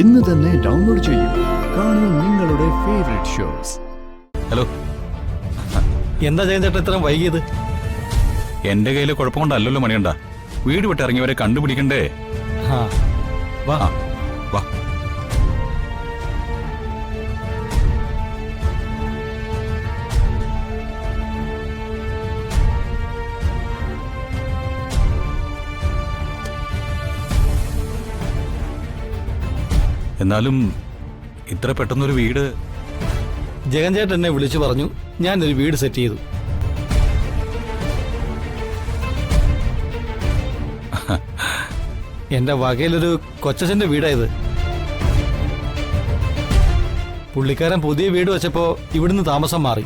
ഇന്ന് തന്നെ ഡൗൺലോഡ് ചെയ്യൂ. കാണൂ നിങ്ങളുടെ ഫേവറേറ്റ് ഷോസ്. ഹലോ, എന്താ ചെയ്യുന്ന ഇത്രയും വൈകിയത്? എന്റെ കയ്യിൽ കുഴപ്പമുണ്ടല്ലോ മണിയണ്ട. വീട് വിട്ടിറങ്ങിയവരെ കണ്ടുപിടിക്കണ്ടേ? വാ വാ. എന്നാലും ഇത്ര പെട്ടെന്നൊരു വീട്? ജഗൻ ചേട്ടൻ എന്നെ വിളിച്ചു പറഞ്ഞു, ഞാനൊരു വീട് സെറ്റ് ചെയ്തു. എന്റെ വകയിലൊരു കൊച്ചച്ഛന്റെ വീടായത്. പുള്ളിക്കാരൻ പുതിയ വീട് വെച്ചപ്പോ ഇവിടുന്ന് താമസം മാറി.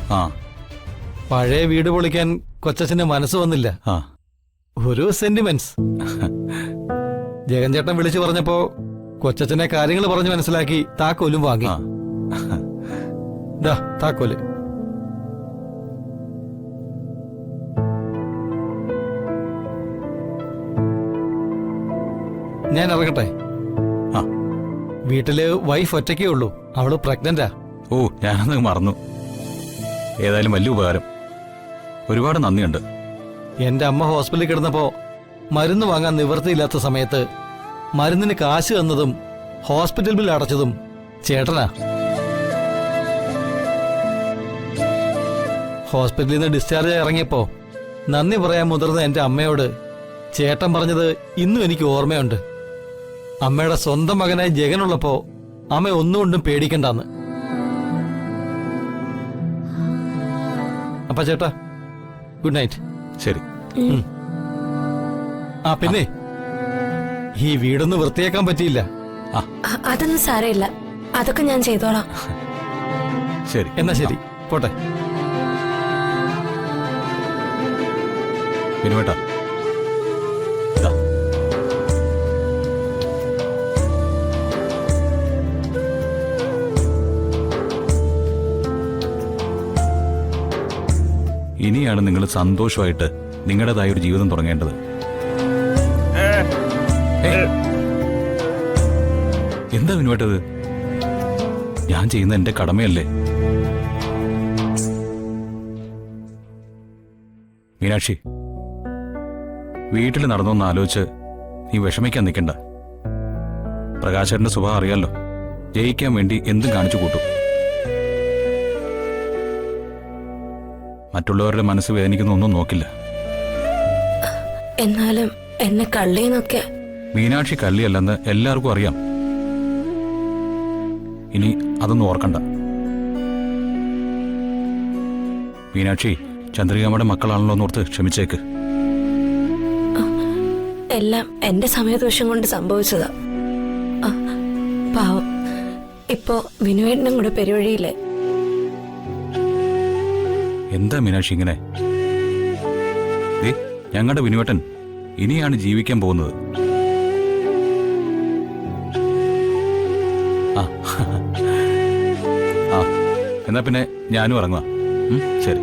പഴയ വീട് പൊളിക്കാൻ കൊച്ചച്ഛന്റെ മനസ്സ് വന്നില്ല. ഒരു സെന്റിമെന്റ്സ്. ജഗൻ ചേട്ടൻ വിളിച്ചു പറഞ്ഞപ്പോ കൊച്ചച്ഛനെ കാര്യങ്ങൾ പറഞ്ഞു മനസ്സിലാക്കി താക്കോലും വാങ്ങി. താക്കോല്. ഞാൻ ഇറങ്ങട്ടെ? വീട്ടില് വൈഫ് ഒറ്റയ്ക്കേ ഉള്ളൂ, അവള് പ്രഗ്നന്റാ. ഓ, ഞാനത് മറന്നു. ഏതായാലും വലിയ ഉപകാരം. ഒരുപാട് നന്ദിയുണ്ട്. എന്റെ അമ്മ ഹോസ്പിറ്റലിൽ കിടന്നപ്പോ മരുന്ന് വാങ്ങാൻ നിവൃത്തിയില്ലാത്ത സമയത്ത് മരുന്നിന് കാശ് തന്നതും ഹോസ്പിറ്റൽ ബിൽ അടച്ചതും ചേട്ടനാ. ഹോസ്പിറ്റലിൽ നിന്ന് ഡിസ്ചാർജ് ആയി ഇറങ്ങിയപ്പോ നന്ദി പറയാൻ മുതിർന്ന എന്റെ അമ്മയോട് ചേട്ടൻ പറഞ്ഞത് ഇന്നും എനിക്ക് ഓർമ്മയുണ്ട്. അമ്മയുടെ സ്വന്തം മകനായി ജഗനുള്ളപ്പോ അമ്മ ഒന്നുകൊണ്ടും പേടിക്കണ്ടെന്ന്. അപ്പ ചേട്ടാ, ഗുഡ് നൈറ്റ്. ശരി. പിന്നെ ഈ വീടൊന്ന് വൃത്തിയാക്കാൻ പറ്റിയില്ല. അതൊന്നും സാരമില്ല, അതൊക്കെ ഞാൻ ചെയ്തോളാം. ശരി, എന്നാ ശരി, പോട്ടെ. വിനുവേട്ടാ, ഇനിയാണ് നിങ്ങൾ സന്തോഷമായിട്ട് നിങ്ങളുടേതായ ഒരു ജീവിതം തുടങ്ങേണ്ടത്. എന്താ വിനുവേട്ടത്? ഞാൻ ചെയ്യുന്ന എന്റെ കടമയല്ലേ? മീനാക്ഷി, വീട്ടിൽ നടന്നൊന്ന് ആലോചിച്ച് നീ വിഷമിക്കാൻ നിൽക്കണ്ട. പ്രകാശന്റെ സ്വഭാവം അറിയാലോ, ജയിക്കാൻ വേണ്ടി എന്തും കാണിച്ചു കൂട്ടും. മറ്റുള്ളവരുടെ മനസ്സ് വേദനിക്കുന്ന ഒന്നും നോക്കില്ല. എന്നാലും എന്നെ കള്ളിന്നൊക്കെ. മീനാക്ഷി കള്ളിയല്ലെന്ന് എല്ലാവർക്കും അറിയാം. ഇനി അതൊന്നും ഓർക്കണ്ട. മീനാക്ഷി ചന്ദ്രികമ്മയുടെ മക്കളാണല്ലോ എന്നോർത്ത് ക്ഷമിച്ചേക്ക്. എല്ലാം എന്റെ സമയദോഷം കൊണ്ട് സംഭവിച്ചതാ. പാവം, ഇപ്പോ വിനുവേട്ടനും കൂടെ പെരുവഴിയില്ലേ. എന്താ മീനാക്ഷി ഇങ്ങനെ? ഞങ്ങളുടെ വിനുവേട്ടൻ ഇനിയാണ് ജീവിക്കാൻ പോകുന്നത്. എന്നാ പിന്നെ ഞാനും ഇറങ്ങുക. ശരി.